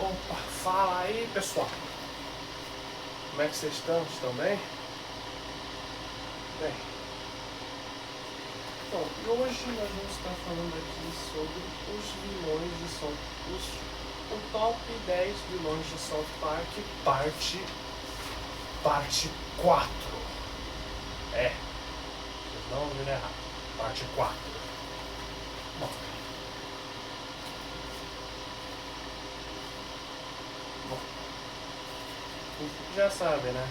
Opa, fala aí, pessoal. Como é que vocês estão? Estão bem? Bem. Bom, e hoje nós vamos estar falando aqui sobre os vilões de o top 10 vilões de South Park, parte 4. Vocês não ouviram errado. Parte 4. Bom. Já sabe, né?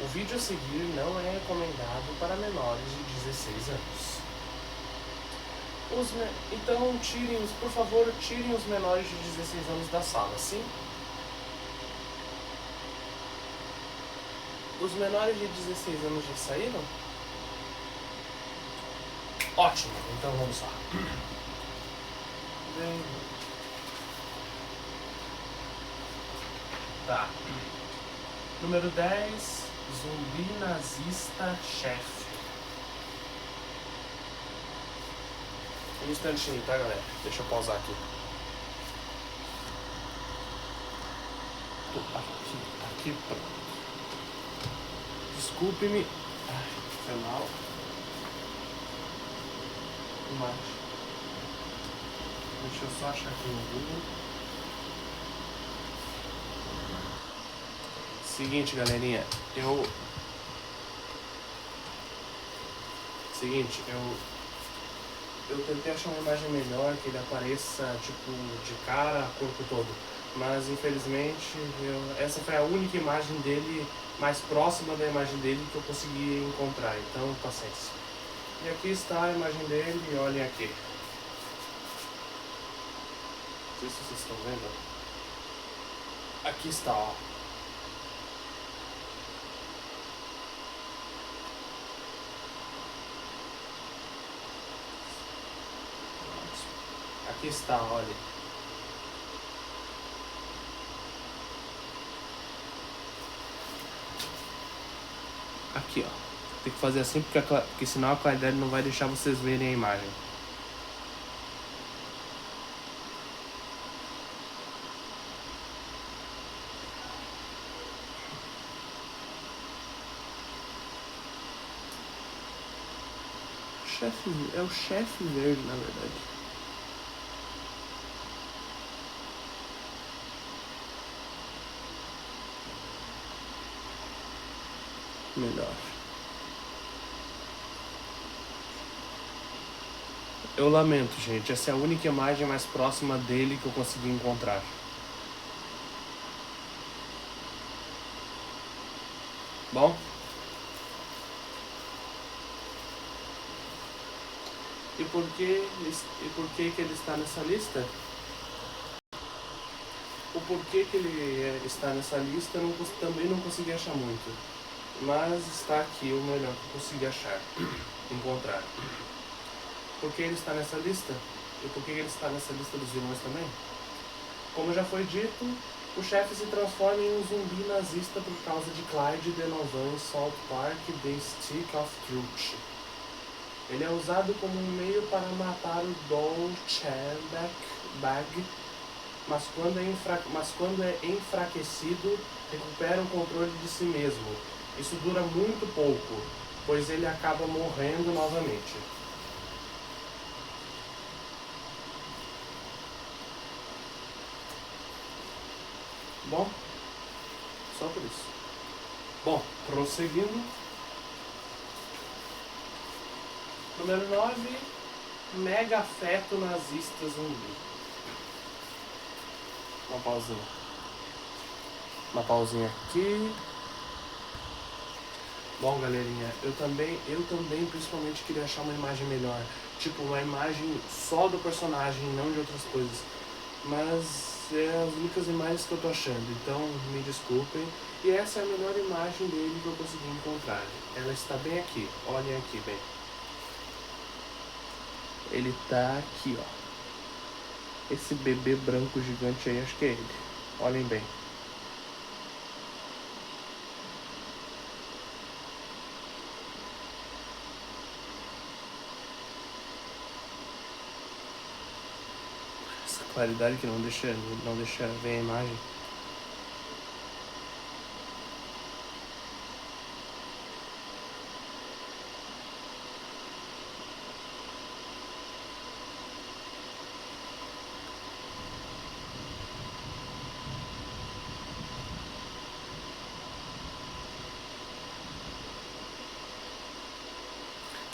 O vídeo a seguir não é recomendado para menores de 16 anos. Então, por favor, tirem os menores de 16 anos da sala, sim? Os menores de 16 anos já saíram? Ótimo, então vamos lá. Bem... Tá. Número 10, zumbi nazista chefe. Um instantinho, tá, galera? Deixa eu pausar aqui. Aqui, pronto. Desculpe-me. Foi mal. Mas... deixa eu só achar aqui no Google. Seguinte, galerinha, eu tentei achar uma imagem melhor, que ele apareça, tipo, de cara, corpo todo. Mas, infelizmente, essa foi a única imagem dele, mais próxima da imagem dele, que eu consegui encontrar. Então, paciência. E aqui está a imagem dele, e olhem aqui. Não sei se vocês estão vendo. Aqui está, ó. Aqui está, olha. Aqui, ó. Tem que fazer assim porque senão a qualidade não vai deixar vocês verem a imagem. É o chefe verde, na verdade. Melhor. Eu lamento, gente. Essa é a única imagem mais próxima dele que eu consegui encontrar. Bom? E por que ele está nessa lista? O porquê que ele está nessa lista eu também não consegui achar muito. Mas está aqui o melhor que eu consegui achar, encontrar. Por que ele está nessa lista? E por que ele está nessa lista dos vilões também? Como já foi dito, o chefe se transforma em um zumbi nazista por causa de Clyde Denovan em South Park The Stick of Truth. Ele é usado como um meio para matar o Don Bag, mas quando é enfraquecido, recupera o controle de si mesmo. Isso dura muito pouco, pois ele acaba morrendo novamente. Bom, só por isso. Bom, prosseguindo. Número 9, mega feto nazista zumbi. Uma pausinha aqui. Bom, galerinha, eu também principalmente queria achar uma imagem melhor. Tipo, uma imagem só do personagem, não de outras coisas. Mas é as únicas imagens que eu tô achando, então me desculpem. E essa é a melhor imagem dele que eu consegui encontrar. Ela está bem aqui, olhem aqui bem. Ele tá aqui, ó. Esse bebê branco gigante aí, acho que é ele. Olhem bem. Essa claridade que não deixa ver a imagem.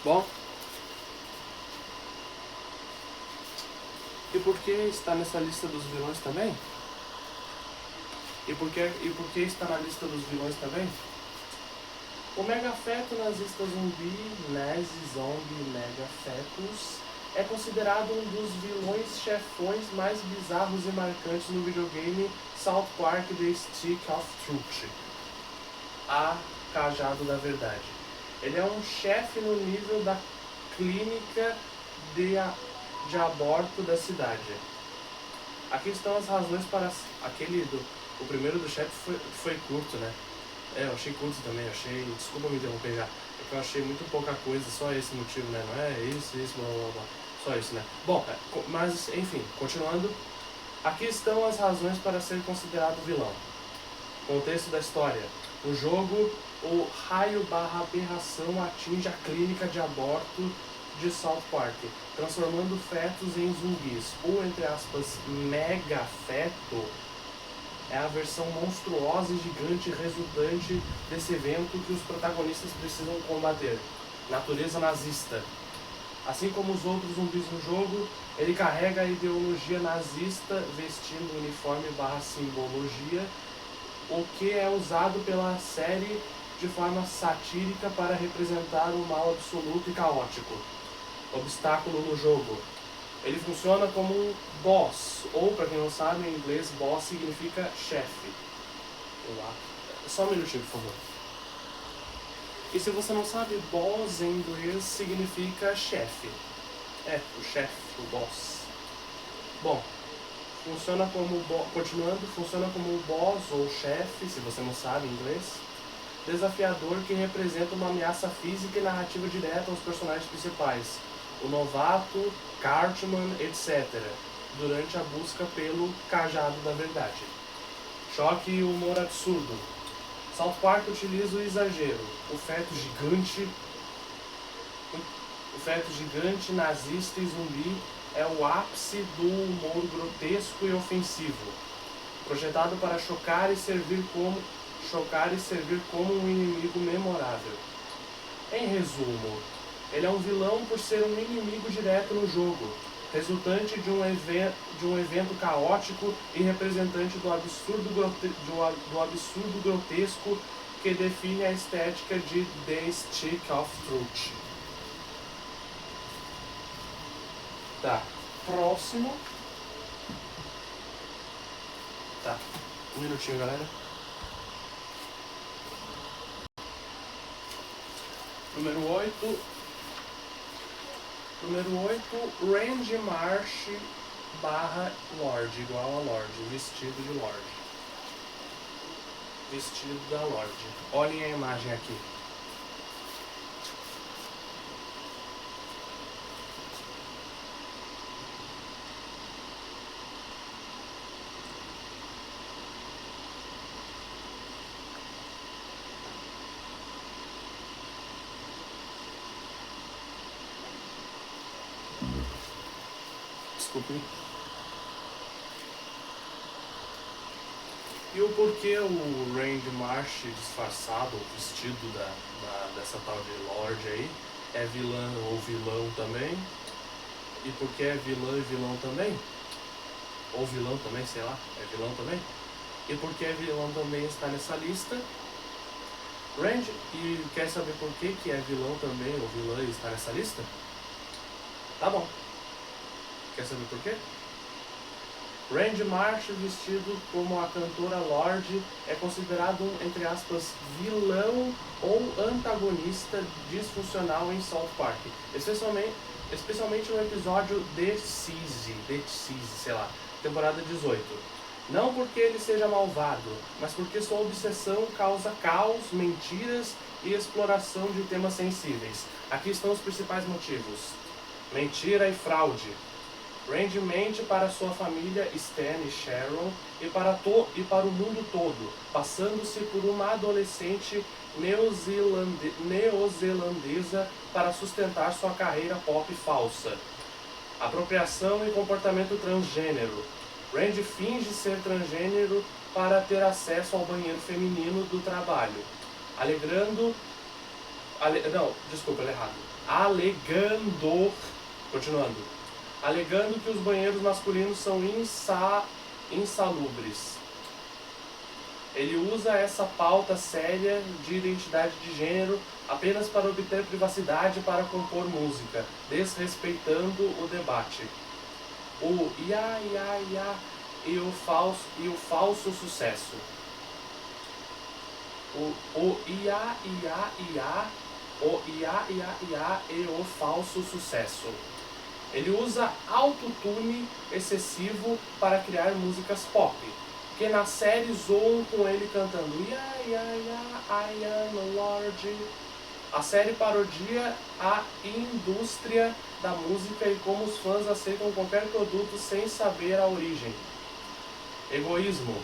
Bom, e por que está nessa lista dos vilões também? E por que está na lista dos vilões também? O Megafeto nazista zumbi, Nazi Zombie Megafetus, é considerado um dos vilões chefões mais bizarros e marcantes no videogame South Park The Stick of Truth, a Cajado da Verdade. Ele é um chefe no nível da clínica de aborto da cidade. Aqui estão as razões para... O primeiro do chefe foi curto, né? Eu achei curto também, desculpa me interromper já, é que eu achei muito pouca coisa, só esse motivo, né? Não é isso, blá blá blá, só isso, né? Bom, mas enfim, continuando, aqui estão as razões para ser considerado vilão. Contexto da história: no jogo, o raio/aberração atinge a clínica de aborto de South Park, transformando fetos em zumbis. O, entre aspas, megafeto é a versão monstruosa e gigante resultante desse evento que os protagonistas precisam combater. Natureza nazista. Assim como os outros zumbis no jogo, ele carrega a ideologia nazista vestindo o uniforme/simbologia, o que é usado pela série de forma satírica para representar o mal absoluto e caótico. Obstáculo no jogo. Ele funciona como um boss, ou, para quem não sabe, em inglês, boss significa chefe. Só um minutinho, por favor. E se você não sabe, boss em inglês significa chefe. O chefe, o boss. Bom, funciona como boss ou chefe, se você não sabe inglês, desafiador que representa uma ameaça física e narrativa direta aos personagens principais, o novato, Cartman, etc., durante a busca pelo Cajado da Verdade. Choque e humor absurdo. South Park utiliza o exagero, o feto gigante, nazista e zumbi é o ápice do humor grotesco e ofensivo, projetado para chocar e servir como um inimigo memorável. Em resumo, ele é um vilão por ser um inimigo direto no jogo, resultante de um evento caótico e representante do absurdo grotesco que define a estética de The Stick of Truth. Tá, próximo. Tá, um minutinho, galera. Número 8, Randy Marsh / Lorde, igual a Lorde, vestido de Lorde. Vestido da Lorde. Olhem a imagem aqui. Desculpe. E o porquê o Randy Marsh disfarçado, ou vestido dessa tal de Lorde aí, é vilã ou vilão também? E por que é vilã e vilão também? Ou vilão também, sei lá, é vilão também? E por que é vilão também está nessa lista? Randy, e quer saber por que é vilão também, ou vilã e está nessa lista? Tá bom. Quer saber por quê? Randy Marsh, vestido como a cantora Lorde, é considerado um, entre aspas, vilão ou antagonista disfuncional em South Park, especialmente no episódio The Siege, sei lá, temporada 18. Não porque ele seja malvado, mas porque sua obsessão causa caos, mentiras e exploração de temas sensíveis. Aqui estão os principais motivos: mentira e fraude. Randy mente para sua família Stan e Sharon e para o mundo todo, passando-se por uma adolescente neozelandesa para sustentar sua carreira pop falsa. Apropriação e comportamento transgênero. Randy finge ser transgênero para ter acesso ao banheiro feminino do trabalho, alegando que os banheiros masculinos são insalubres. Ele usa essa pauta séria de identidade de gênero apenas para obter privacidade para compor música, desrespeitando o debate. O ia e o falso sucesso. O ia e o falso sucesso. Ele usa autotune excessivo para criar músicas pop, que na série zoam com ele cantando I am Lord. A série parodia a indústria da música e como os fãs aceitam qualquer produto sem saber a origem. Egoísmo.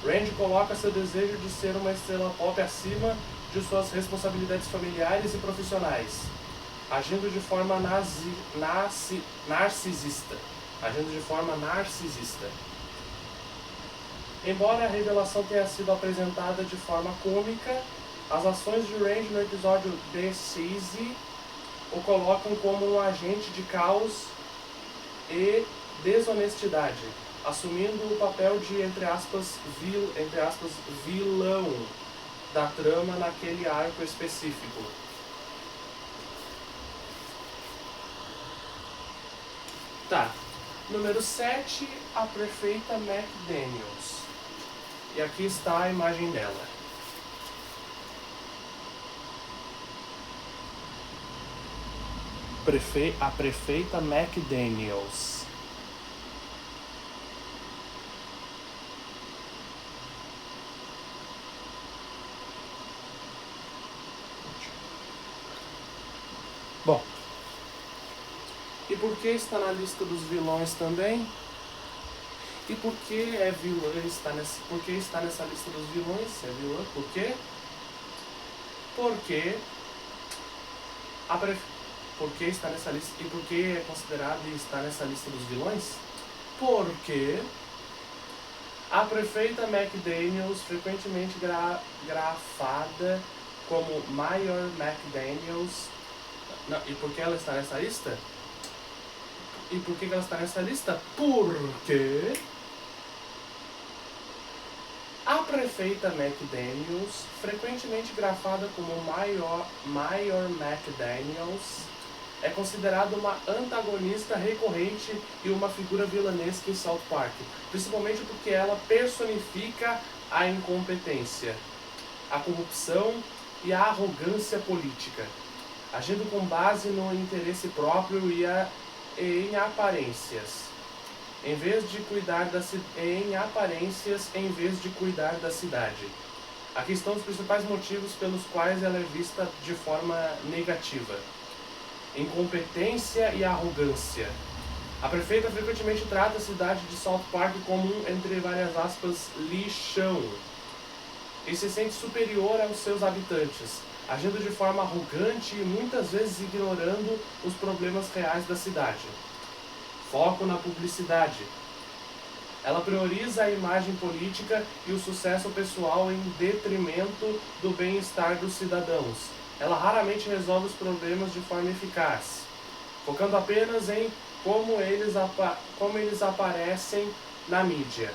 Randy coloca seu desejo de ser uma estrela pop acima de suas responsabilidades familiares e profissionais, agindo de forma narcisista. Embora a revelação tenha sido apresentada de forma cômica, as ações de Randy no episódio The Siege o colocam como um agente de caos e desonestidade, assumindo o papel de, entre aspas, vilão da trama naquele arco específico. Tá. Número 7, a prefeita McDaniels. E aqui está a imagem dela. A prefeita McDaniels. Bom, e por que está na lista dos vilões também? E por que é vilã? Por que está nessa lista dos vilões? É vilã? Por quê? Porque por que está nessa lista? E por que é considerado e está nessa lista dos vilões? Porque a prefeita McDaniels, frequentemente grafada como Mayor McDaniels. Não, e por que ela está nessa lista? E por que ela está nessa lista? Porque a prefeita McDaniels, frequentemente grafada como Mayor McDaniels, é considerada uma antagonista recorrente e uma figura vilanesca em South Park, principalmente porque ela personifica a incompetência, a corrupção e a arrogância política, agindo com base no interesse próprio e em aparências, em vez de cuidar da cidade. Aqui estão os principais motivos pelos quais ela é vista de forma negativa: incompetência e arrogância. A prefeita frequentemente trata a cidade de South Park como um, entre várias aspas, lixão, e se sente superior aos seus habitantes, agindo de forma arrogante e muitas vezes ignorando os problemas reais da cidade. Foco na publicidade. Ela prioriza a imagem política e o sucesso pessoal em detrimento do bem-estar dos cidadãos. Ela raramente resolve os problemas de forma eficaz, focando apenas em como eles aparecem na mídia.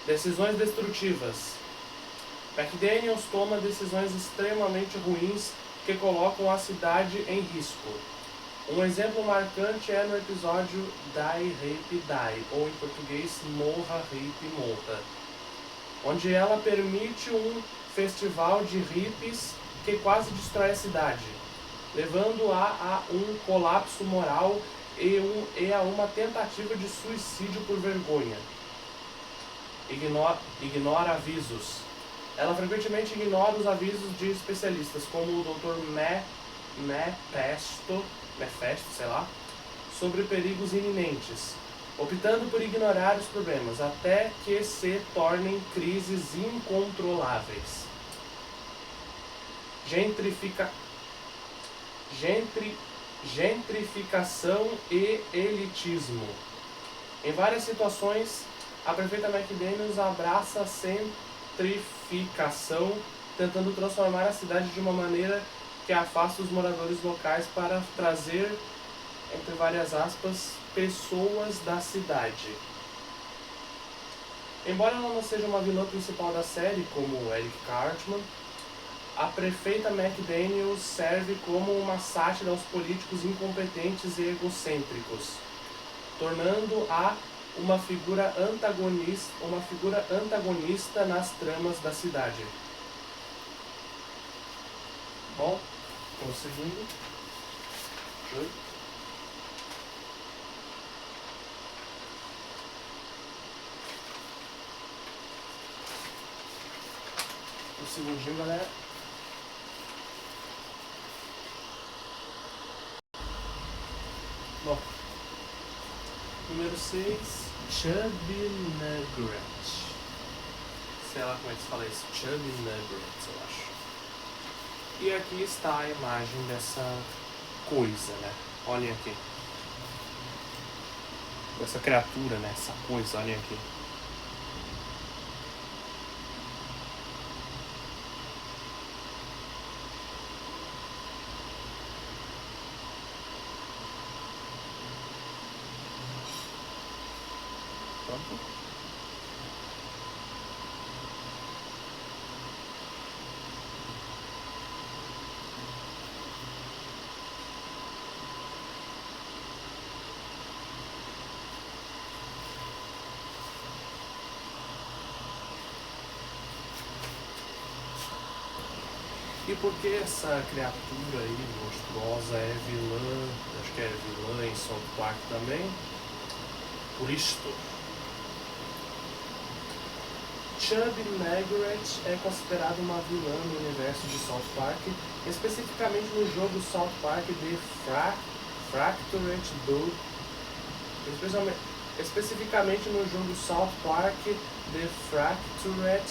Decisões destrutivas. McDaniels toma decisões extremamente ruins que colocam a cidade em risco. Um exemplo marcante é no episódio Die, Rape, Die, ou em português Morra, Rape, Morra, onde ela permite um festival de hippies que quase destrói a cidade, levando a um colapso moral e a uma tentativa de suicídio por vergonha. Ignora avisos. Ela frequentemente ignora os avisos de especialistas, como o Dr. Mephisto, sobre perigos iminentes, optando por ignorar os problemas até que se tornem crises incontroláveis. Gentrificação e elitismo. Em várias situações, a prefeita McDaniels abraça a gentrificação, tentando transformar a cidade de uma maneira que afasta os moradores locais para trazer, entre várias aspas, pessoas da cidade. Embora ela não seja uma vilã principal da série, como Eric Cartman, a prefeita McDaniels serve como uma sátira aos políticos incompetentes e egocêntricos, tornando-a uma figura antagonista nas tramas da cidade. Bom, prosseguindo. Um segundinho, galera. Bom, número 6, Chubby Nugget. Sei lá como é que se fala isso, Chubby Nugget, eu acho. E aqui está a imagem dessa coisa, né? Olhem aqui. Essa criatura, né? Essa coisa, olhem aqui. Pronto. E por que essa criatura aí monstruosa é vilã? Acho que é vilã em South Park também. Por isto. Chubby Nugget é considerada uma vilã no universo de South Park, especificamente no jogo South Park The Fractured But, especificamente no jogo South Park The Fractured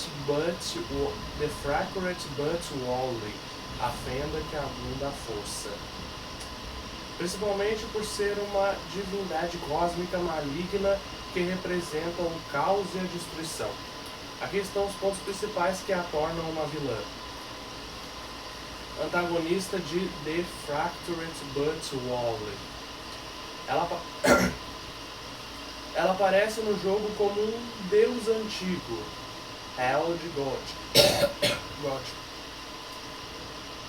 But Wally, a fenda que abunda a força. Principalmente por ser uma divindade cósmica maligna que representa o caos e a destruição. Aqui estão os pontos principais que a tornam uma vilã. Antagonista de The Fractured But Wally. Ela aparece no jogo como um deus antigo, Held God,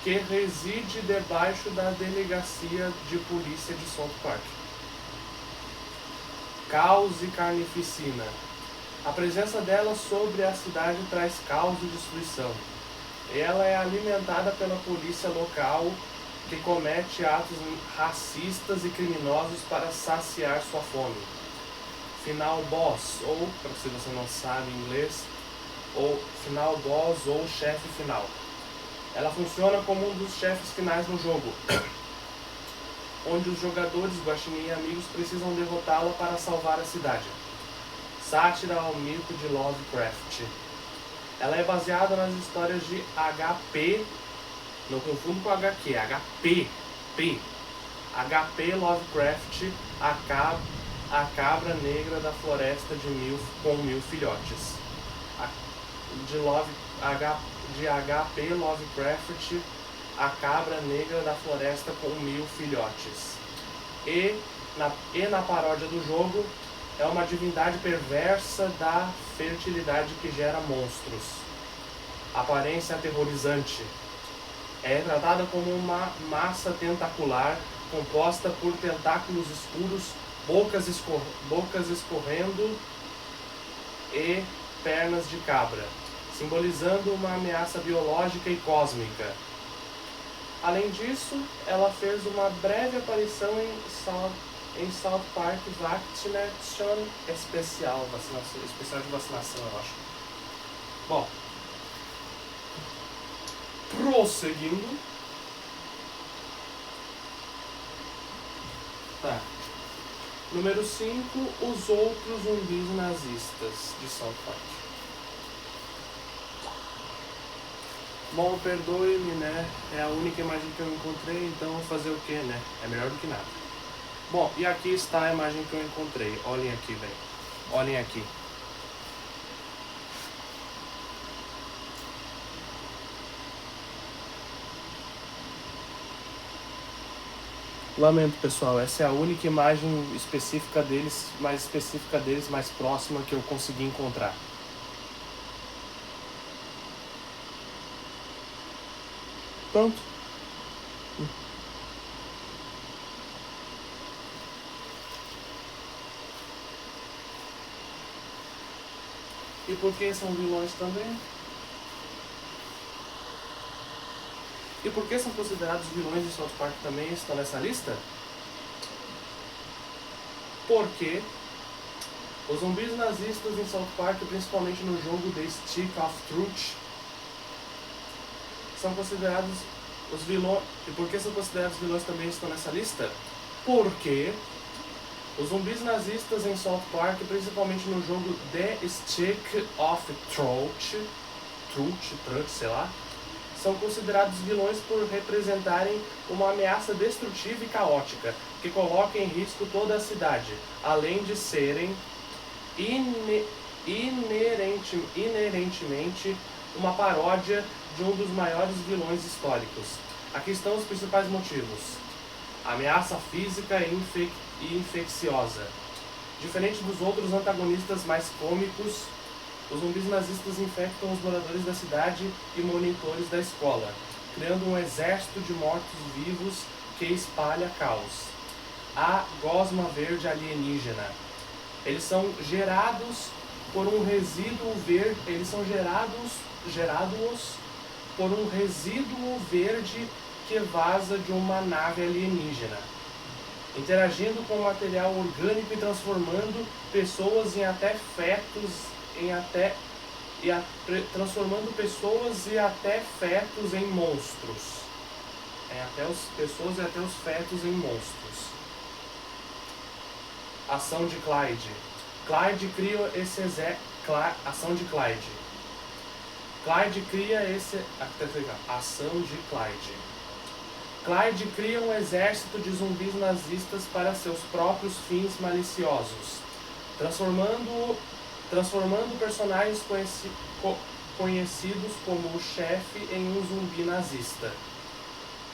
que reside debaixo da delegacia de polícia de South Park. Caos e carnificina. A presença dela sobre a cidade traz caos e destruição. Ela é alimentada pela polícia local, que comete atos racistas e criminosos para saciar sua fome. Final boss, ou, se você não sabe inglês, ou final boss ou chefe final. Ela funciona como um dos chefes finais no jogo, onde os jogadores, Guaxinim e amigos, precisam derrotá-la para salvar a cidade. Sátira ao mito de Lovecraft. Ela é baseada nas histórias de HP, não confundo com HQ, HP Lovecraft, a cabra negra da floresta com 1000 filhotes. De HP Lovecraft, a cabra negra da floresta com 1000 filhotes. E na paródia do jogo, é uma divindade perversa da fertilidade que gera monstros. Aparência aterrorizante. É tratada como uma massa tentacular composta por tentáculos escuros, bocas escorrendo e pernas de cabra, simbolizando uma ameaça biológica e cósmica. Além disso, ela fez uma breve aparição em South Park Vaccination especial de vacinação, eu acho. Bom, prosseguindo. Tá. Número 5, os outros zumbis nazistas de South Park. Bom, perdoe-me, né? É a única imagem que eu encontrei, então fazer o que, né? É melhor do que nada. Bom, e aqui está a imagem que eu encontrei. Olhem aqui, velho. Olhem aqui. Lamento, pessoal, essa é a única imagem específica deles, mais próxima que eu consegui encontrar. Pronto. E por que são vilões também? E por que são considerados vilões de South Park também estão nessa lista? Porque os zumbis nazistas em South Park, principalmente no jogo The Stick of Truth, são considerados os vilões. E por que são considerados vilões também estão nessa lista? Porque os zumbis nazistas em South Park, principalmente no jogo The Stick of Truth, sei lá, são considerados vilões por representarem uma ameaça destrutiva e caótica, que coloca em risco toda a cidade, além de serem inerentemente uma paródia de um dos maiores vilões históricos. Aqui estão os principais motivos. Ameaça física e infecciosa. Diferente dos outros antagonistas mais cômicos, os zumbis nazistas infectam os moradores da cidade e monitores da escola, criando um exército de mortos-vivos que espalha caos. A gosma verde alienígena. Eles são gerados por um resíduo verde. Eles são gerados por um resíduo verde que vaza de uma nave alienígena, interagindo com o material orgânico e transformando pessoas em até fetos transformando pessoas e até fetos em monstros. Pessoas e até os fetos em monstros. Ação de Clyde. Clyde cria esse ação de Clyde. Clyde cria esse... Ação de Clyde. Clyde cria um exército de zumbis nazistas para seus próprios fins maliciosos, transformando personagens conhecidos como o chefe em um zumbi nazista.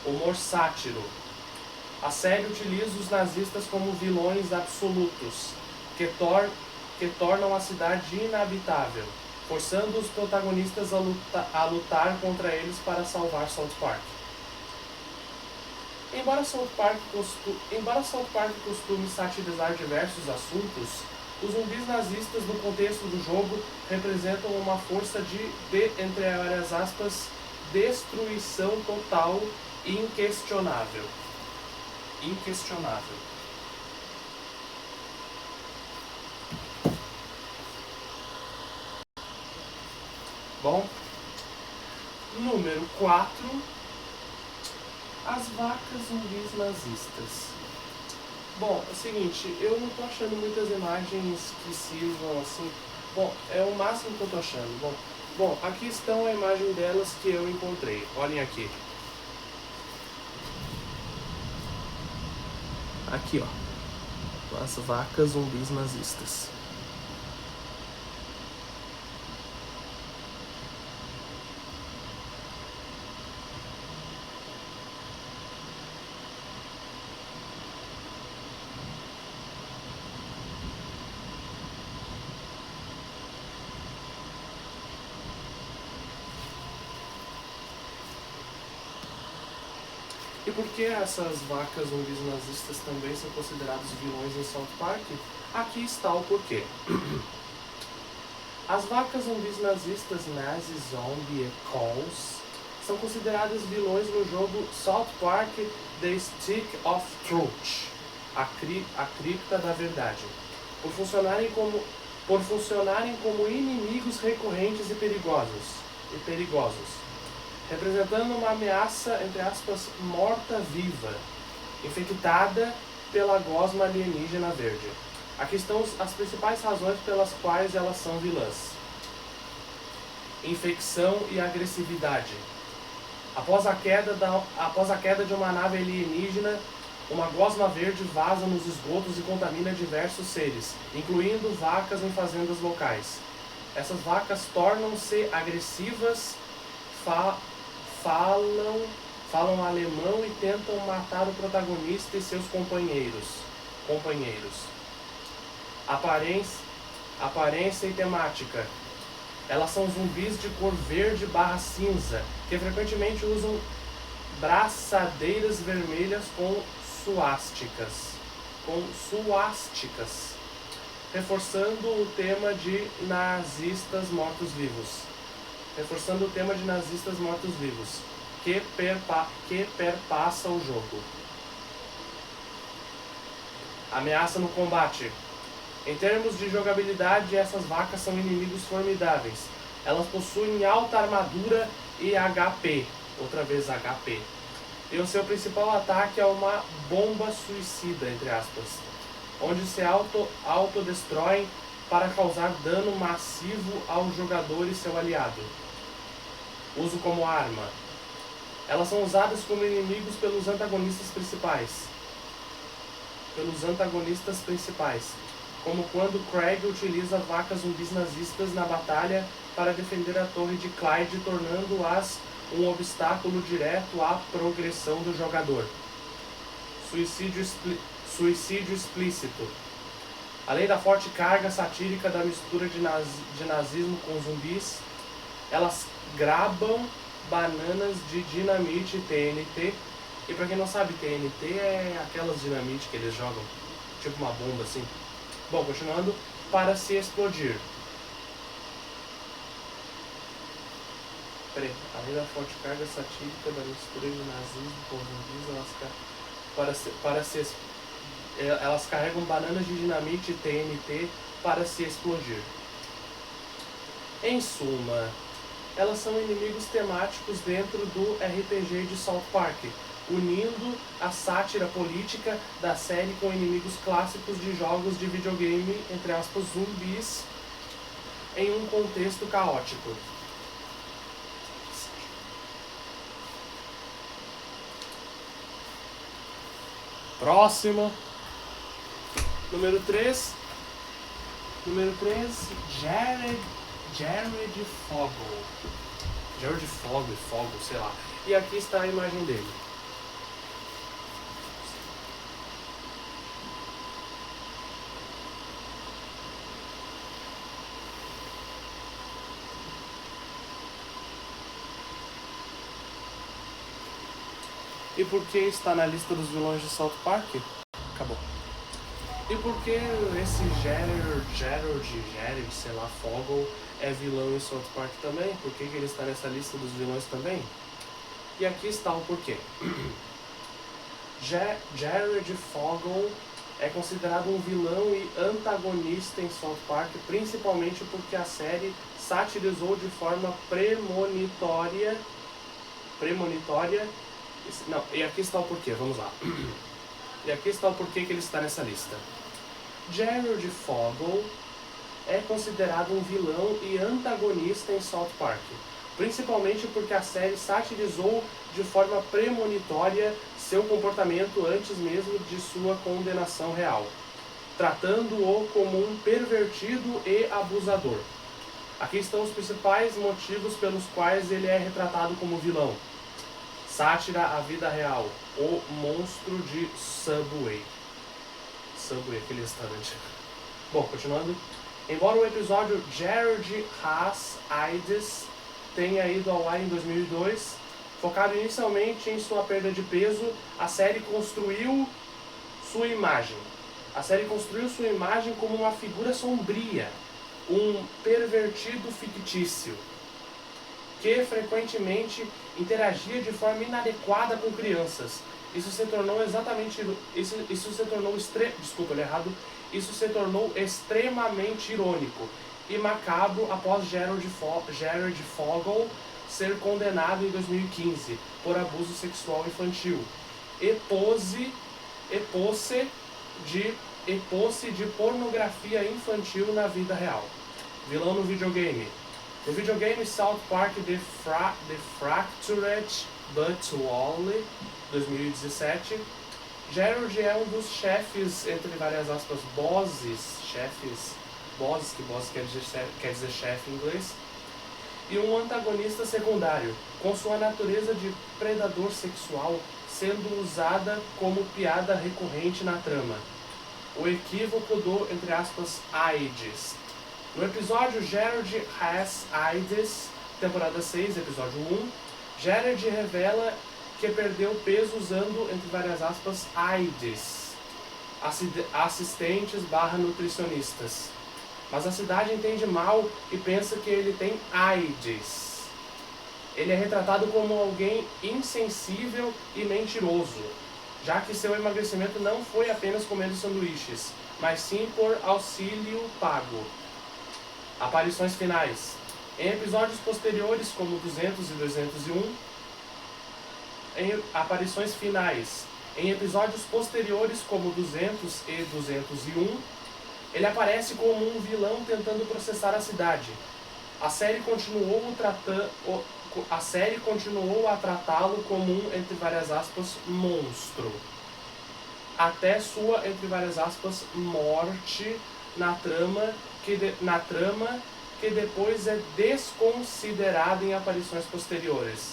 Humor sátiro. A série utiliza os nazistas como vilões absolutos, que tornam a cidade inabitável, forçando os protagonistas a lutar contra eles para salvar South Park. Embora South Park costume satirizar diversos assuntos, os zumbis nazistas no contexto do jogo representam uma força de entre várias aspas, destruição total e inquestionável. Bom, número 4, as vacas zumbis nazistas. Bom, é o seguinte, eu não tô achando muitas imagens que sirvam assim. Bom, é o máximo que eu tô achando. Bom, aqui estão a imagem delas que eu encontrei. Olhem aqui. Aqui, ó. As vacas zumbis nazistas. E por que essas vacas zumbis nazistas também são considerados vilões em South Park? Aqui está o porquê. As vacas zumbis nazistas Nazi Zombie Calls são consideradas vilões no jogo South Park The Stick of Truth, a cripta da verdade, por funcionarem como inimigos recorrentes e perigosos, representando uma ameaça, entre aspas, morta-viva, infectada pela gosma alienígena verde. Aqui estão as principais razões pelas quais elas são vilãs. Infecção e agressividade. Após a queda de uma nave alienígena, uma gosma verde vaza nos esgotos e contamina diversos seres, incluindo vacas em fazendas locais. Essas vacas tornam-se agressivas, falam alemão e tentam matar o protagonista e seus companheiros. Aparência e temática. Elas são zumbis de cor verde/cinza, que frequentemente usam braçadeiras vermelhas com suásticas, reforçando o tema de nazistas mortos-vivos. Que perpassa o jogo. Ameaça no combate. Em termos de jogabilidade, essas vacas são inimigos formidáveis. Elas possuem alta armadura e HP. Outra vez HP. E o seu principal ataque é uma bomba suicida, entre aspas, onde se autodestroem para causar dano massivo ao jogador e seu aliado. Uso como arma. Elas são usadas como inimigos pelos antagonistas principais, como quando Craig utiliza vacas zumbis nazistas na batalha para defender a torre de Clyde, tornando-as um obstáculo direto à progressão do jogador. Suicídio explícito. Além da forte carga satírica da mistura de nazismo com zumbis, elas grabam bananas de dinamite TNT. E pra quem não sabe, TNT é aquelas dinamite que eles jogam, tipo uma bomba assim. Bom, continuando, para se explodir. Peraí, além da forte carga satírica da mistura de nazismo com zumbis, elas carregam bananas de dinamite TNT para se explodir. Em suma, elas são inimigos temáticos dentro do RPG de South Park, unindo a sátira política da série com inimigos clássicos de jogos de videogame, entre aspas, zumbis, em um contexto caótico. Próximo. Número 3, Jared Fogle. Jared Fogle, sei lá. E aqui está a imagem dele. E por que está na lista dos vilões de South Park? Acabou. E por que esse Jared, sei lá, Fogle é vilão em South Park também? Por que ele está nessa lista dos vilões também? E aqui está o porquê. Jared Fogle é considerado um vilão e antagonista em South Park, principalmente porque a série satirizou de forma premonitória. Não, e aqui está o porquê, vamos lá. E aqui está o porquê que ele está nessa lista. Jared Fogle é considerado um vilão e antagonista em South Park, principalmente porque a série satirizou de forma premonitória seu comportamento antes mesmo de sua condenação real, tratando-o como um pervertido e abusador. Aqui estão os principais motivos pelos quais ele é retratado como vilão. Sátira à vida real, o monstro de Subway, aquele restaurante. Bom, continuando. Embora o episódio Jared Has Eyes tenha ido ao ar em 2002, focado inicialmente em sua perda de peso, a série construiu sua imagem como uma figura sombria, um pervertido fictício, que frequentemente interagia de forma inadequada com crianças. Isso se tornou extremamente irônico e macabro após Jared Fogle ser condenado em 2015 por abuso sexual infantil e pôs-se e posse de pornografia infantil na vida real. Vilão no videogame. No videogame South Park The Fractured But Wall, 2017, Gerald é um dos chefes, entre várias aspas, bosses, que boss quer dizer chefe em inglês, e um antagonista secundário, com sua natureza de predador sexual sendo usada como piada recorrente na trama. O equívoco do, entre aspas, AIDS. No episódio Gerald Has AIDS, temporada 6, episódio 1, Gerald revela que perdeu peso usando, entre várias aspas, AIDS, assistentes / nutricionistas. Mas a cidade entende mal e pensa que ele tem AIDS. Ele é retratado como alguém insensível e mentiroso, já que seu emagrecimento não foi apenas comendo sanduíches, mas sim por auxílio pago. Aparições finais. Em episódios posteriores, como 200 e 201, aparições finais. Em episódios posteriores, como 200 e 201, ele aparece como um vilão tentando processar a cidade. A série continuou a tratá-lo como um, entre várias aspas, monstro, até sua, entre várias aspas, morte na trama que depois é desconsiderada em aparições posteriores.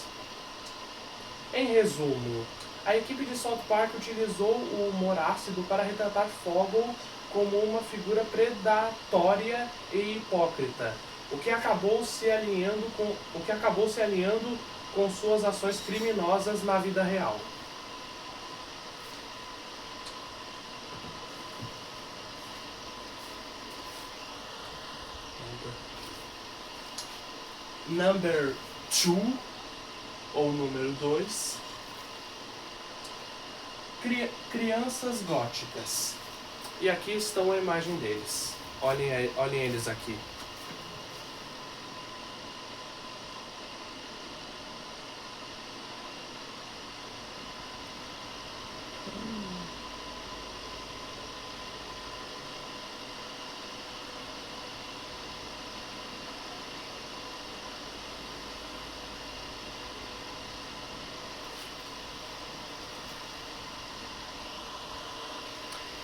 Em resumo, a equipe de South Park utilizou o humor ácido para retratar Foggle como uma figura predatória e hipócrita, o que acabou se alinhando com suas ações criminosas na vida real. Number 2, ou número 2, crianças góticas. E aqui estão a imagem deles. Olhem eles aqui.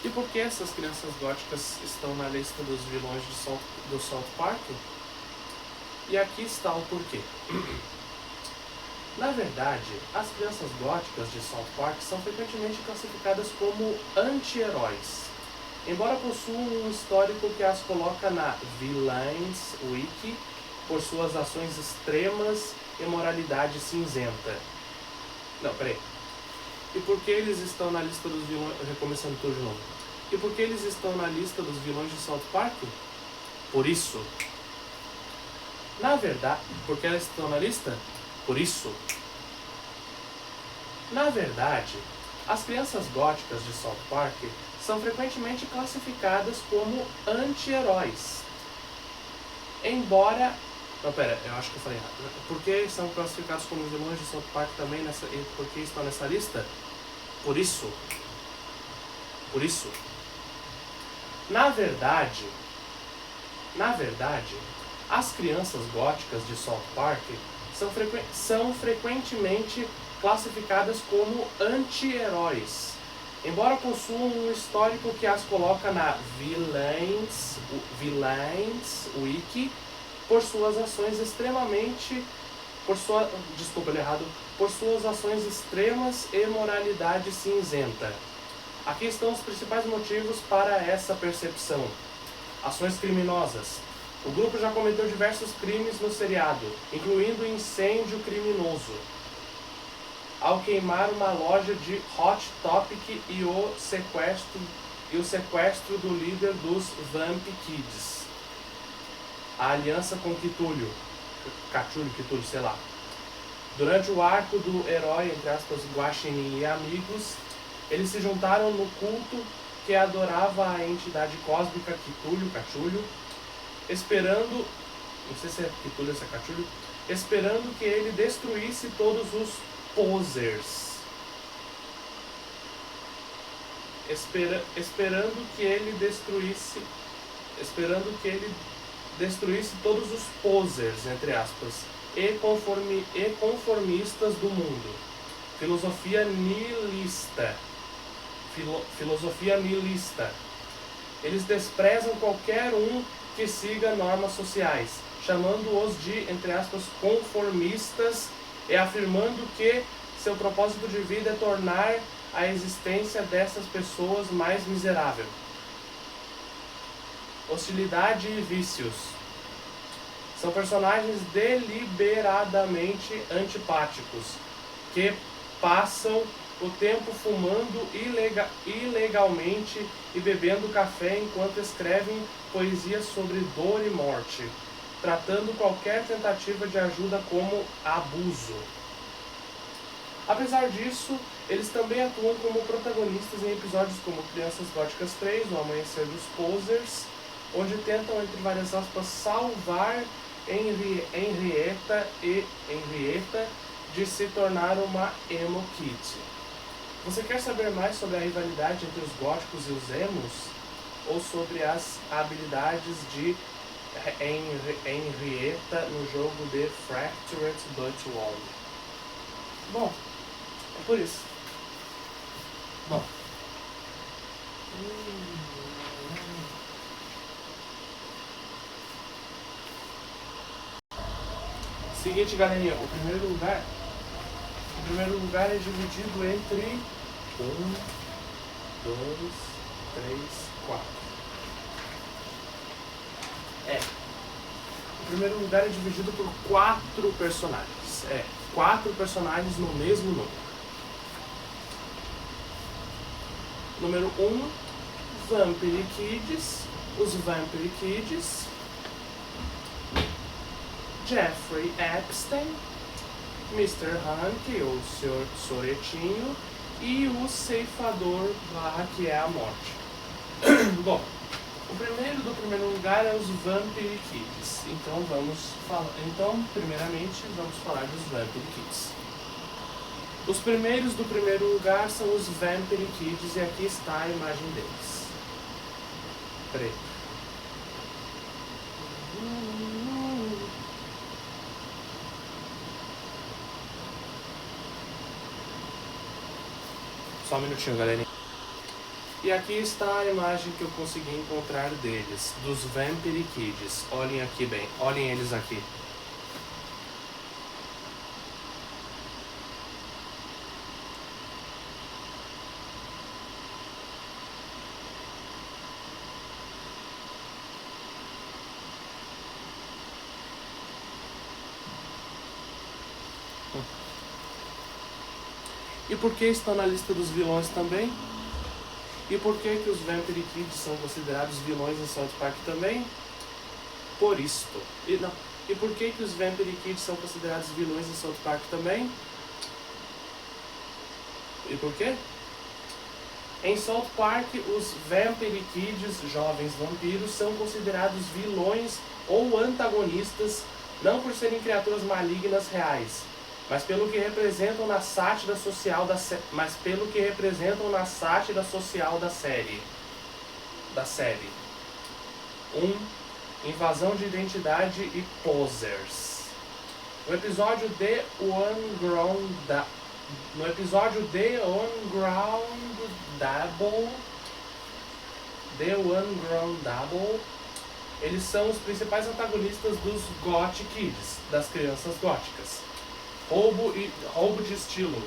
E por que essas crianças góticas estão na lista dos vilões do South Park? E aqui está o porquê. Na verdade, as crianças góticas de South Park são frequentemente classificadas como anti-heróis, embora possuam um histórico que as coloca na Villains Wiki por suas ações extremas e moralidade cinzenta. Não, peraí. E por que eles estão na lista dos vilões... Recomeçando tudo de novo. E por que eles estão na lista dos vilões de South Park? Por isso. Na verdade... Por que eles estão na lista? Por isso. Na verdade, as crianças góticas de South Park são frequentemente classificadas como anti-heróis. Embora... Não, pera, eu acho que eu falei errado. Por que são classificados como vilões de South Park também e por que estão nessa lista? Por isso. Por isso. Na verdade, as crianças góticas de South Park são frequentemente classificadas como anti-heróis, embora possuam um histórico que as coloca na Villains Wiki por suas ações por suas ações extremas e moralidade cinzenta. Aqui estão os principais motivos para essa percepção. Ações criminosas. O grupo já cometeu diversos crimes no seriado, incluindo incêndio criminoso, ao queimar uma loja de Hot Topic e o sequestro do líder dos Vamp Kids. A aliança com Cthulhu, sei lá. Durante o arco do herói, entre aspas, Guaxinim e amigos, eles se juntaram no culto que adorava a entidade cósmica Cthulhu, esperando, não sei se é Cthulhu ou se é Cthulhu, esperando que ele destruísse todos os posers. esperando que ele destruísse todos os posers, entre aspas, e conformistas do mundo. Filosofia nihilista. Eles desprezam qualquer um que siga normas sociais, chamando-os de, entre aspas, conformistas e afirmando que seu propósito de vida é tornar a existência dessas pessoas mais miserável. Hostilidade e vícios. São personagens deliberadamente antipáticos, que passam o tempo fumando ilegalmente e bebendo café enquanto escrevem poesias sobre dor e morte, tratando qualquer tentativa de ajuda como abuso. Apesar disso, eles também atuam como protagonistas em episódios como Crianças Góticas 3, O Amanhecer dos Posers, onde tentam, entre várias aspas, salvar Henrietta de se tornar uma emo kid. Você quer saber mais sobre a rivalidade entre os góticos e os emos? Ou sobre as habilidades de Henrietta no jogo de Fractured But Wrong? Bom, é por isso. Bom. Seguinte, galerinha, o primeiro lugar é dividido entre 1, 2, 3, 4. O primeiro lugar é dividido por 4 personagens. 4 personagens no mesmo número. Número 1, Vampire Kids. Os Vampire Kids. Jeffrey Epstein, Mr. Hank, o Sr. Soretinho, e o ceifador lá, que é a morte. Bom, o primeiro do primeiro lugar é os Vampire Kids. Então, primeiramente, vamos falar dos Vampire Kids. Os primeiros do primeiro lugar são os Vampire Kids, e aqui está a imagem deles. Preto. Só um minutinho, galerinha. E aqui está a imagem que eu consegui encontrar deles, dos Vampire Kids. Olhem aqui bem, olhem eles aqui. E por que estão na lista dos vilões também? E por que os Vampire Kids são considerados vilões em South Park também? Por isto. E por que os Vampire Kids são considerados vilões em South Park também? E por quê? Em South Park, os Vampire Kids, jovens vampiros, são considerados vilões ou antagonistas, não por serem criaturas malignas reais, mas pelo que representam na sátira social da série. Invasão de identidade e posers. No episódio The Ungroundable, eles são os principais antagonistas dos Gothic Kids, das crianças góticas. Roubo de estilo.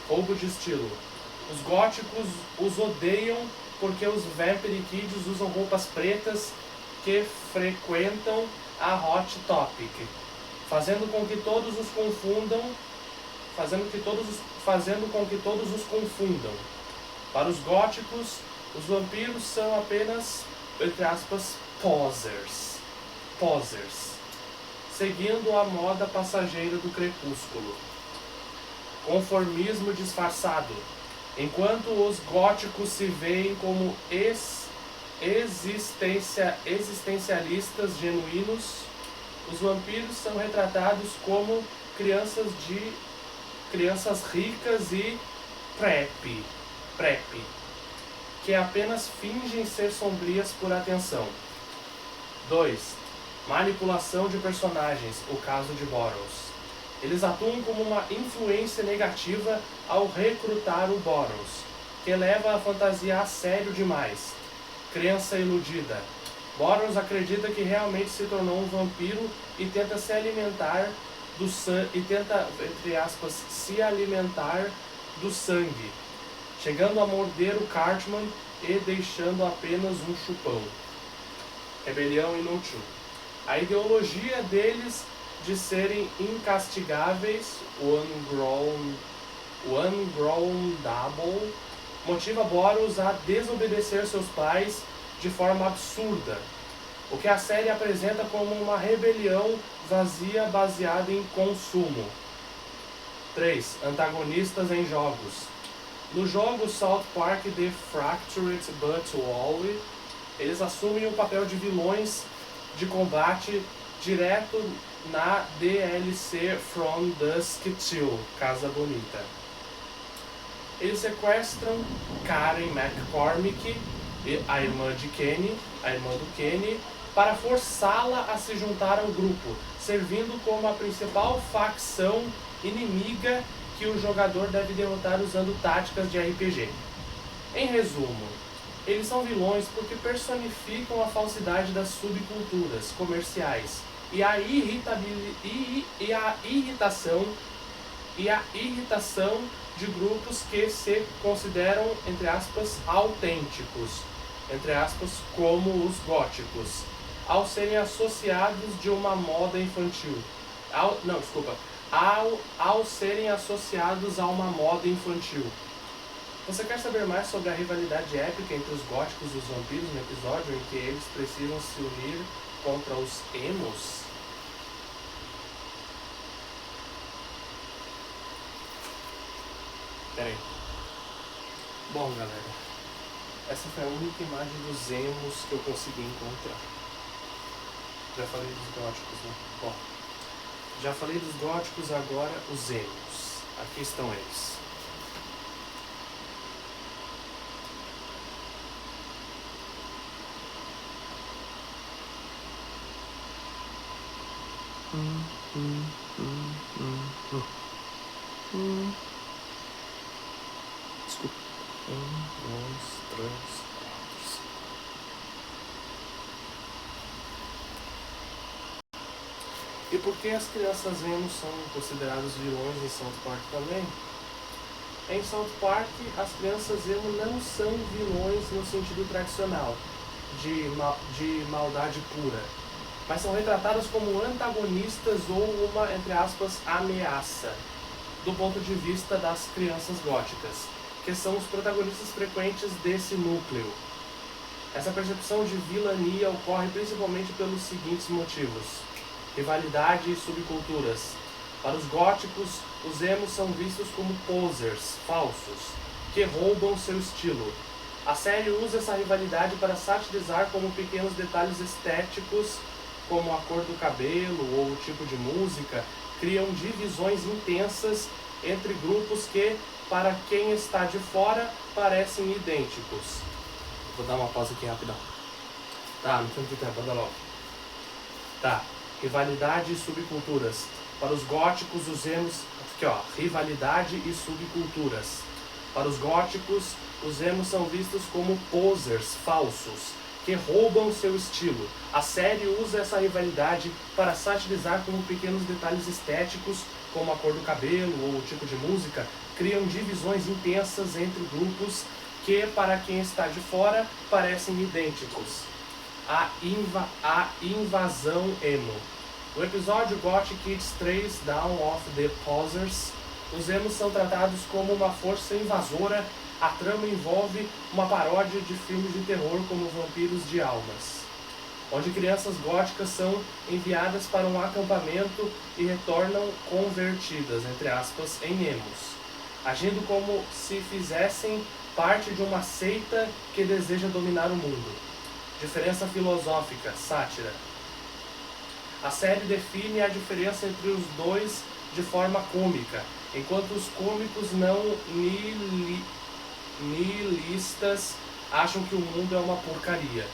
Os góticos os odeiam porque os Vampire Kids usam roupas pretas que frequentam a Hot Topic, fazendo com que todos os confundam. Para os góticos, os vampiros são apenas, entre aspas, posers, seguindo a moda passageira do crepúsculo. Conformismo disfarçado. Enquanto os góticos se veem como existencialistas genuínos, os vampiros são retratados como crianças ricas e prep. que apenas fingem ser sombrias por atenção. 2. Manipulação de personagens, o caso de Boros. Eles atuam como uma influência negativa ao recrutar o Boros, que leva a fantasia a sério demais. Crença iludida. Boros acredita que realmente se tornou um vampiro e tenta se alimentar do sangue, entre aspas, se alimentar do sangue, chegando a morder o Cartman e deixando apenas um chupão. Rebelião inútil. A ideologia deles de serem incastigáveis, ungroundable, motiva Boros a desobedecer seus pais de forma absurda, o que a série apresenta como uma rebelião vazia baseada em consumo. 3. Antagonistas em jogos. No jogo South Park The Fractured But Whole, eles assumem o papel de vilões de combate direto na DLC From Dusk Till, Casa Bonita. Eles sequestram Karen McCormick, a irmã do Kenny, para forçá-la a se juntar ao grupo, servindo como a principal facção inimiga que o jogador deve derrotar usando táticas de RPG. Em resumo, eles são vilões porque personificam a falsidade das subculturas comerciais e a irritação de grupos que se consideram, entre aspas, autênticos, entre aspas, como os góticos, ao serem associados de uma moda infantil. Ao serem associados a uma moda infantil. Você quer saber mais sobre a rivalidade épica entre os góticos e os vampiros no episódio em que eles precisam se unir contra os emos? Peraí. Bom, galera, essa foi a única imagem dos emos que eu consegui encontrar. Já falei dos góticos, né? Bom, já falei dos góticos, agora os emos. Aqui estão eles. Desculpa. 1, 2, 3, 4. E por que as crianças emos são consideradas vilões em South Park também? Em South Park, as crianças emo não são vilões no sentido tradicional, de maldade pura, mas são retratadas como antagonistas ou uma, entre aspas, ameaça, do ponto de vista das crianças góticas, que são os protagonistas frequentes desse núcleo. Essa percepção de vilania ocorre principalmente pelos seguintes motivos: rivalidade e subculturas. Para os góticos, os emos são vistos como posers, falsos, que roubam seu estilo. A série usa essa rivalidade para satirizar como pequenos detalhes estéticos, como a cor do cabelo ou o tipo de música, criam divisões intensas entre grupos que, para quem está de fora, parecem idênticos. Vou dar uma pausa aqui rapidão. Tá, não tem muito tempo, anda logo. Tá, rivalidade e subculturas. Para os góticos, os emos... Aqui ó, rivalidade e subculturas. Para os góticos, os emos são vistos como posers falsos, que roubam seu estilo. A série usa essa rivalidade para satirizar como pequenos detalhes estéticos, como a cor do cabelo ou o tipo de música, criam divisões intensas entre grupos que, para quem está de fora, parecem idênticos. A invasão emo. No episódio Gothic Kids 3 Dawn of the Posers, os emos são tratados como uma força invasora. A trama envolve uma paródia de filmes de terror como Vampiros de Almas, onde crianças góticas são enviadas para um acampamento e retornam convertidas, entre aspas, em emos, agindo como se fizessem parte de uma seita que deseja dominar o mundo. Diferença filosófica, sátira. A série define a diferença entre os dois de forma cômica, enquanto os cômicos não nihilistas acham que o mundo é uma porcaria.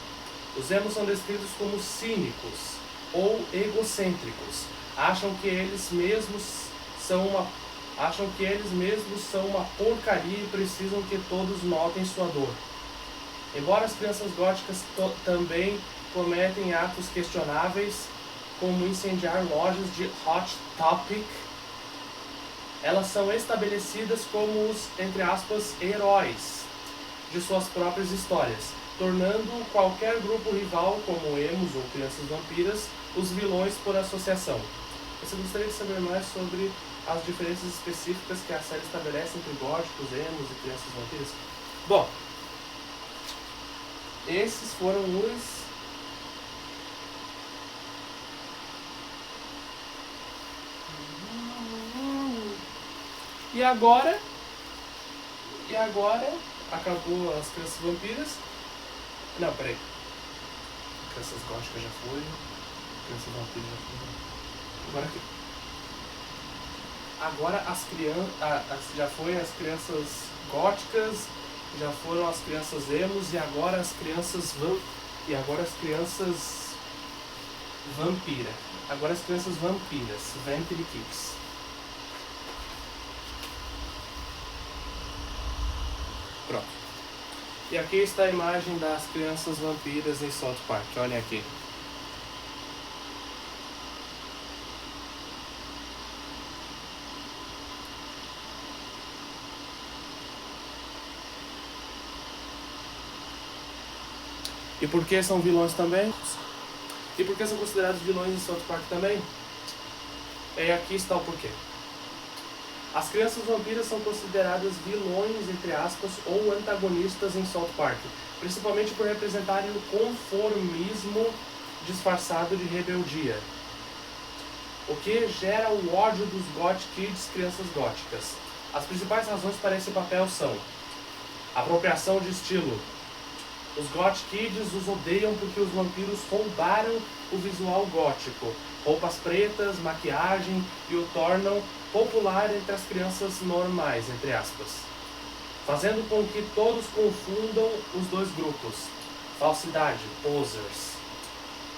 Os emos são descritos como cínicos ou egocêntricos. Acham que eles mesmos são uma porcaria e precisam que todos notem sua dor. Embora as crianças góticas também cometem atos questionáveis, como incendiar lojas de Hot Topic, elas são estabelecidas como os, entre aspas, heróis de suas próprias histórias, tornando qualquer grupo rival, como emos ou crianças vampiras, os vilões por associação. Você gostaria de saber mais sobre as diferenças específicas que a série estabelece entre góticos, emos e crianças vampiras? Bom, esses foram os... E agora, acabou as crianças vampiras. Não, peraí. Crianças góticas já foi. Crianças vampiras já foi. Agora aqui. Agora as crianças... já foi as crianças góticas, já foram as crianças emos e agora as crianças vampira. Agora as crianças vampiras, Vampire Kids. Pronto. E aqui está a imagem das crianças vampiras em South Park. Olhem aqui. E por que são vilões também? E por que são considerados vilões em South Park também? E aqui está o porquê. As crianças vampiras são consideradas vilões, entre aspas, ou antagonistas em South Park, principalmente por representarem o conformismo disfarçado de rebeldia, o que gera o ódio dos Gothic Kids, crianças góticas. As principais razões para esse papel são: apropriação de estilo. Os Gothic Kids os odeiam porque os vampiros roubaram o visual gótico, roupas pretas, maquiagem, e o tornam popular entre as crianças normais, entre aspas, fazendo com que todos confundam os dois grupos. Falsidade, posers.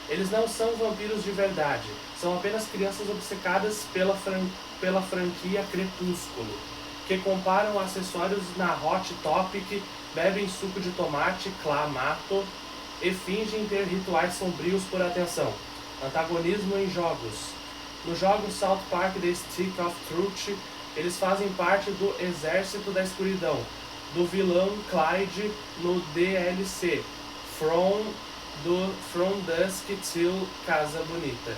Eles não são vampiros de verdade, são apenas crianças obcecadas pela franquia Crepúsculo, que comparam acessórios na Hot Topic, bebem suco de tomate, clamato, e fingem ter rituais sombrios por atenção. Antagonismo em jogos. No jogo South Park The Stick of Truth, eles fazem parte do Exército da Escuridão, do vilão Clyde no DLC From Dusk Till Casa Bonita.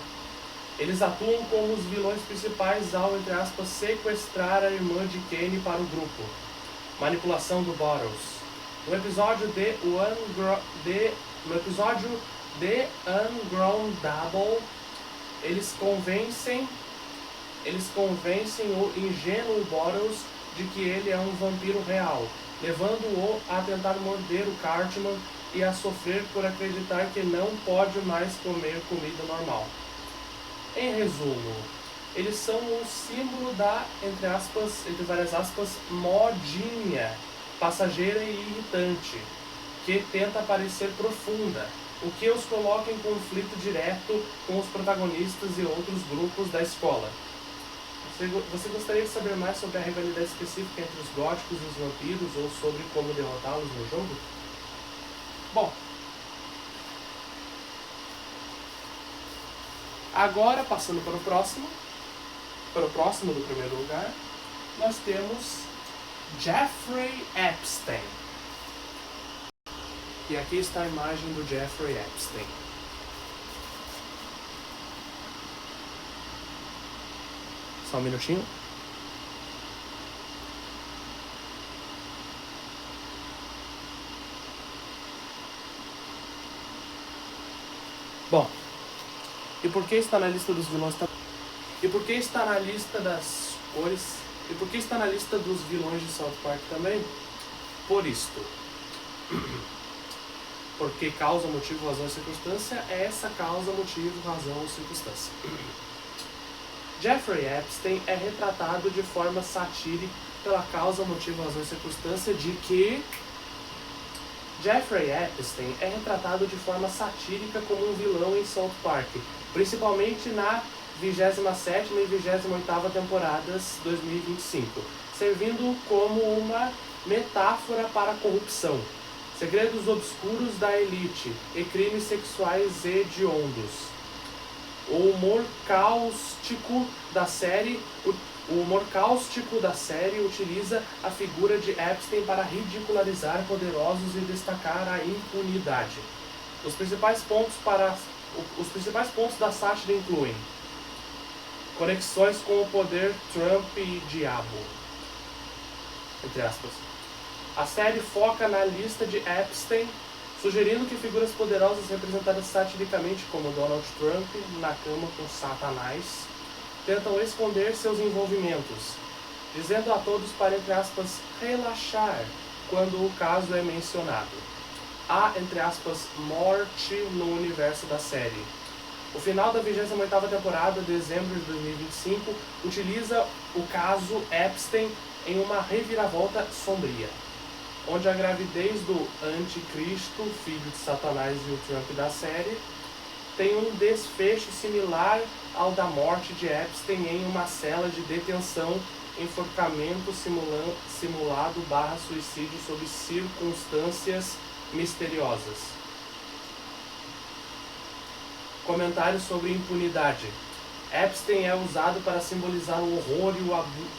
Eles atuam como os vilões principais ao, entre aspas, sequestrar a irmã de Kenny para o grupo. Manipulação do Bottles. No episódio The Ungroundable, eles convencem o ingênuo Bottles de que ele é um vampiro real, levando-o a tentar morder o Cartman e a sofrer por acreditar que não pode mais comer comida normal. Em resumo, eles são o símbolo da, entre várias aspas, modinha, passageira e irritante, que tenta parecer profunda, o que os coloca em conflito direto com os protagonistas e outros grupos da escola. Você gostaria de saber mais sobre a rivalidade específica entre os góticos e os vampiros, ou sobre como derrotá-los no jogo? Bom, agora passando para o próximo do primeiro lugar, nós temos Jeffrey Epstein. E aqui está a imagem do Jeffrey Epstein. Só um minutinho. Bom, e por que está na lista dos vilões? E por que está na lista das cores? E por que está na lista dos vilões de South Park também? Por isto. Porque causa, motivo, razão e circunstância é essa causa, motivo, razão ou circunstância. Jeffrey Epstein é retratado de forma satírica pela causa, motivo, razão e circunstância de que Jeffrey Epstein é retratado de forma satírica como um vilão em South Park, principalmente na 27ª e 28ª temporadas 2025, servindo como uma metáfora para a corrupção, segredos obscuros da elite e crimes sexuais hediondos. O humor cáustico da série utiliza a figura de Epstein para ridicularizar poderosos e destacar a impunidade. Os principais pontos da sátira incluem conexões com o poder Trump e diabo, entre aspas. A série foca na lista de Epstein, sugerindo que figuras poderosas representadas satiricamente como Donald Trump na cama com Satanás tentam esconder seus envolvimentos, dizendo a todos para, entre aspas, relaxar quando o caso é mencionado. Há, entre aspas, morte no universo da série. O final da 28ª temporada, dezembro de 2025, utiliza o caso Epstein em uma reviravolta sombria, onde a gravidez do anticristo, filho de Satanás e o Trump da série, tem um desfecho similar ao da morte de Epstein em uma cela de detenção, enforcamento simulado / suicídio sob circunstâncias misteriosas. Comentários sobre impunidade. Epstein é usado para simbolizar o horror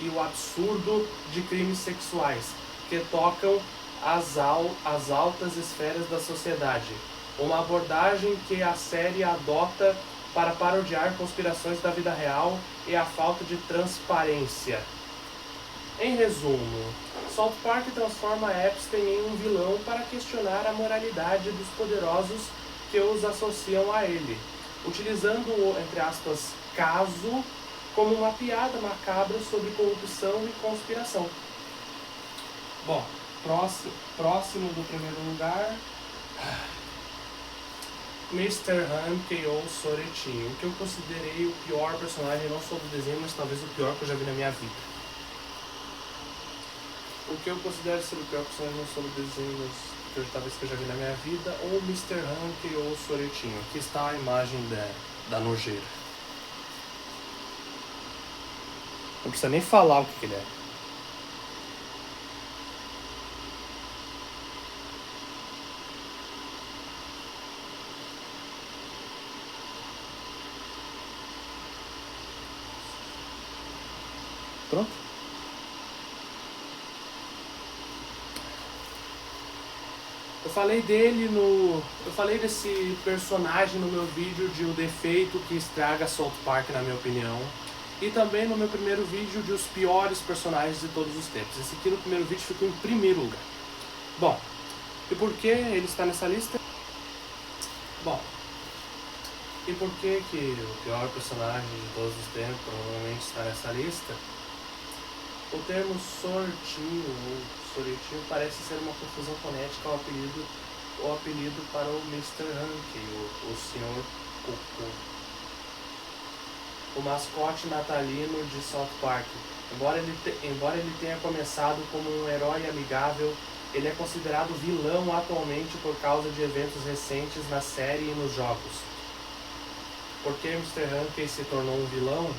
e o absurdo de crimes sexuais que tocam as altas esferas da sociedade. Uma abordagem que a série adota para parodiar conspirações da vida real e a falta de transparência. Em resumo, South Park transforma Epstein em um vilão para questionar a moralidade dos poderosos que os associam a ele, utilizando o, entre aspas, caso como uma piada macabra sobre corrupção e conspiração. Bom, próximo do primeiro lugar, Mr. Hank ou Soretinho, o que eu considerei o pior personagem, não só do desenho, mas talvez o pior que eu já vi na minha vida. O que eu considero ser o pior personagem não só do desenho, mas talvez que eu já vi na minha vida, ou Mr. Hank ou Soretinho. Aqui está a imagem da nojeira. Não precisa nem falar o que ele é. Pronto? Eu falei desse personagem no meu vídeo de O Defeito que Estraga South Park, na minha opinião. E também no meu primeiro vídeo de os piores personagens de todos os tempos. Esse aqui no primeiro vídeo ficou em primeiro lugar. Bom, e por que ele está nessa lista? Bom, e por que o pior personagem de todos os tempos provavelmente está nessa lista? O termo sortinho ou soretinho parece ser uma confusão fonética ao apelido para o Mr. Hank, o Sr. Cocô, o mascote natalino de South Park. Embora ele tenha começado como um herói amigável, ele é considerado vilão atualmente por causa de eventos recentes na série e nos jogos. Por que Mr. Hank se tornou um vilão?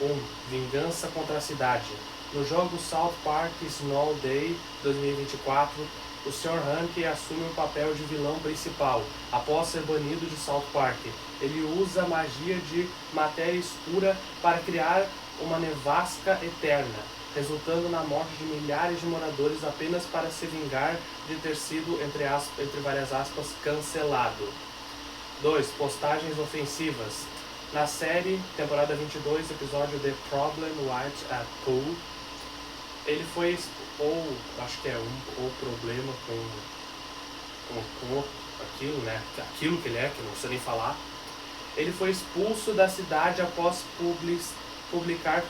1. Vingança contra a cidade. No jogo South Park Snow Day 2024, o Sr. Hank assume o papel de vilão principal, após ser banido de South Park. Ele usa magia de matéria escura para criar uma nevasca eterna, resultando na morte de milhares de moradores apenas para se vingar de ter sido, entre várias aspas, cancelado. 2. Postagens ofensivas. Na série, temporada 22, episódio The Problem White at Pool, ele foi, o problema com aquilo, né? Aquilo que ele é, que eu não sei nem falar. Ele foi expulso da cidade após publicar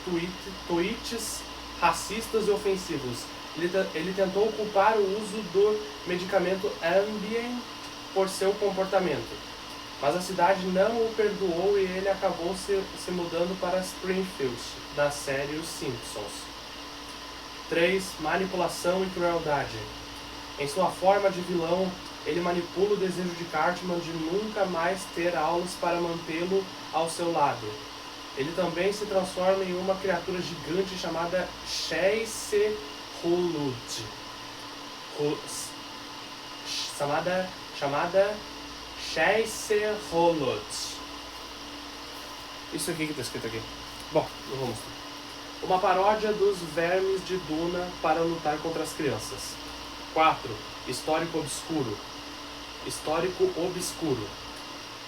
tweets racistas e ofensivos. Ele tentou culpar o uso do medicamento Ambien por seu comportamento, mas a cidade não o perdoou e ele acabou se mudando para Springfield, da série Os Simpsons. 3. Manipulação e crueldade. Em sua forma de vilão, ele manipula o desejo de Cartman de nunca mais ter aulas para mantê-lo ao seu lado. Ele também se transforma em uma criatura gigante chamada Sheise Hulud. Chamada Sheise Hulud. Isso aqui que está escrito aqui. Bom, não vou mostrar. Uma paródia dos vermes de Duna para lutar contra as crianças. 4. Histórico obscuro.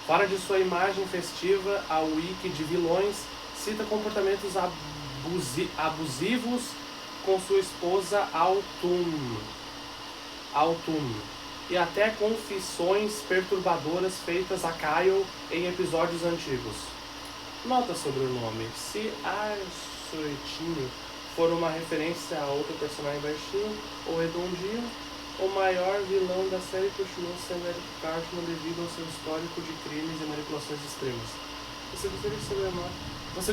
Fora de sua imagem festiva, a wiki de vilões cita comportamentos abusivos com sua esposa Autumn, e até confissões perturbadoras feitas a Kyle em episódios antigos. Nota sobre o nome. Se Arsuetinho for uma referência a outro personagem baixinho ou redondinho, o maior vilão da série continua sendo Eric Cartman devido ao seu histórico de crimes e manipulações extremas. Você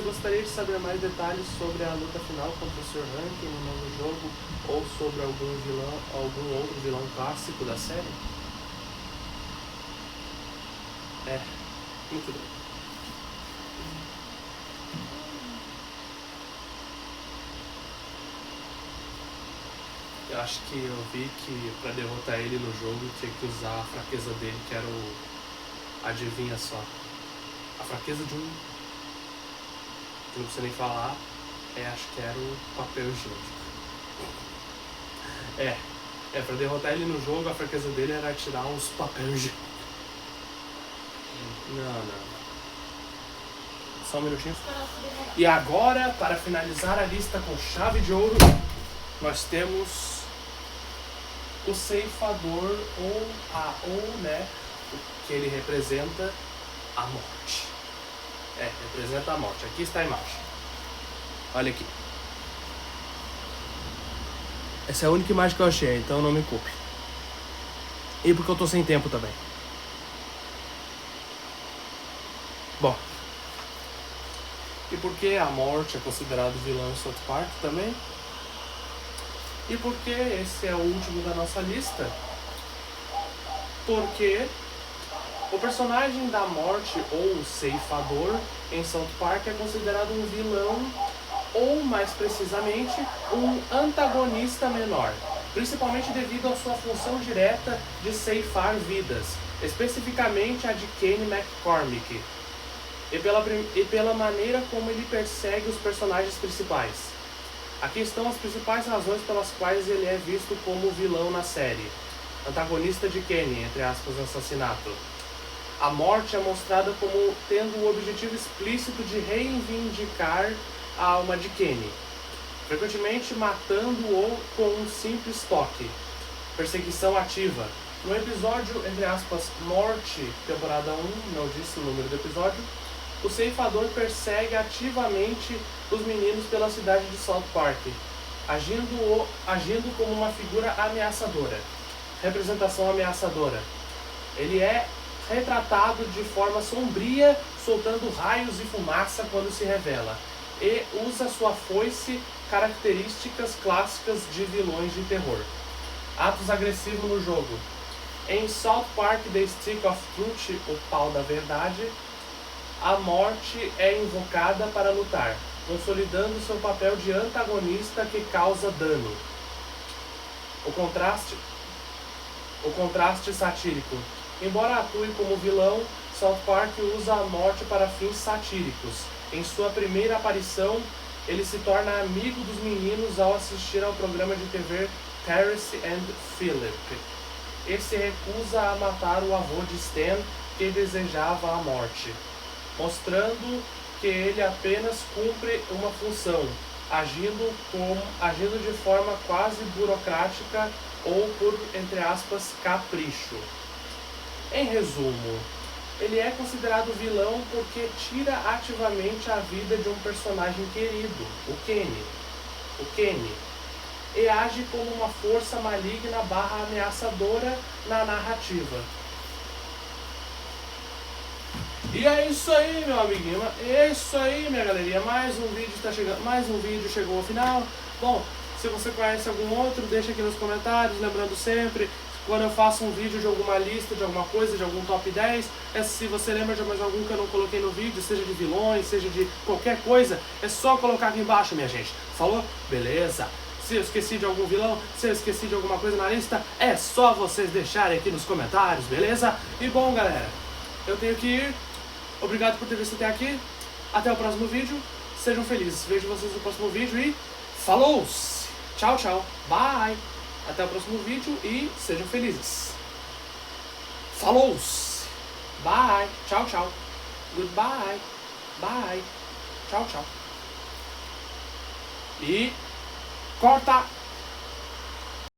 gostaria de saber mais detalhes sobre a luta final contra o Sr. Rankin no novo jogo ou sobre algum outro vilão clássico da série? Muito bem. Eu acho que eu vi que pra derrotar ele no jogo tinha que usar a fraqueza dele, que era o... Adivinha só. A fraqueza de um... Não precisa nem falar. Acho que era o papel higiênico. Pra derrotar ele no jogo, a fraqueza dele era tirar os papéis higiênicos. Não. Só um minutinho. E agora, para finalizar a lista com chave de ouro, nós temos o ceifador, né? Que ele representa a morte. Representa a morte. Aqui está a imagem. Olha aqui. Essa é a única imagem que eu achei, então não me culpe. E porque eu tô sem tempo também. Bom. E porque a morte é considerado vilão em South Park também. E porque esse é o último da nossa lista. Porque o personagem da morte, ou o ceifador, em South Park é considerado um vilão, ou mais precisamente, um antagonista menor, principalmente devido à sua função direta de ceifar vidas, especificamente a de Kenny McCormick, e pela maneira como ele persegue os personagens principais. Aqui estão as principais razões pelas quais ele é visto como vilão na série. Antagonista de Kenny, entre aspas, assassinato. A morte é mostrada como tendo o objetivo explícito de reivindicar a alma de Kenny, frequentemente matando-o com um simples toque. Perseguição ativa. No episódio, entre aspas, Morte, temporada 1, não disse o número do episódio, o ceifador persegue ativamente os meninos pela cidade de South Park, agindo como uma figura ameaçadora. Representação ameaçadora. Ele é retratado de forma sombria, soltando raios e fumaça quando se revela, e usa sua foice, características clássicas de vilões de terror. Atos agressivos no jogo. Em South Park The Stick of Truth, o pau da verdade, a morte é invocada para lutar, consolidando seu papel de antagonista que causa dano. O contraste satírico. Embora atue como vilão, South Park usa a morte para fins satíricos. Em sua primeira aparição, ele se torna amigo dos meninos ao assistir ao programa de TV Terrace and Philip, e se recusa a matar o avô de Stan, que desejava a morte, mostrando que ele apenas cumpre uma função, agindo de forma quase burocrática ou por, entre aspas, capricho. Em resumo, ele é considerado vilão porque tira ativamente a vida de um personagem querido, o Kenny, e age como uma força maligna / ameaçadora na narrativa. E é isso aí, meu amiguinho, é isso aí, minha galerinha, mais um vídeo chegou ao final. Bom, Se você conhece algum outro, deixa aqui nos comentários, lembrando sempre, quando eu faço um vídeo de alguma lista, de alguma coisa, de algum top 10, se você lembra de mais algum que eu não coloquei no vídeo, seja de vilões, seja de qualquer coisa, é só colocar aqui embaixo, minha gente. Falou? Beleza. Se eu esqueci de algum vilão, se eu esqueci de alguma coisa na lista, é só vocês deixarem aqui nos comentários, beleza? E bom, galera, eu tenho que ir. Obrigado por ter visto até aqui. Até o próximo vídeo. Sejam felizes. Vejo vocês no próximo vídeo e falou! Tchau, tchau. Bye. Até o próximo vídeo e sejam felizes. Falou! Bye. Tchau, tchau. Goodbye. Bye. Tchau, tchau. E corta!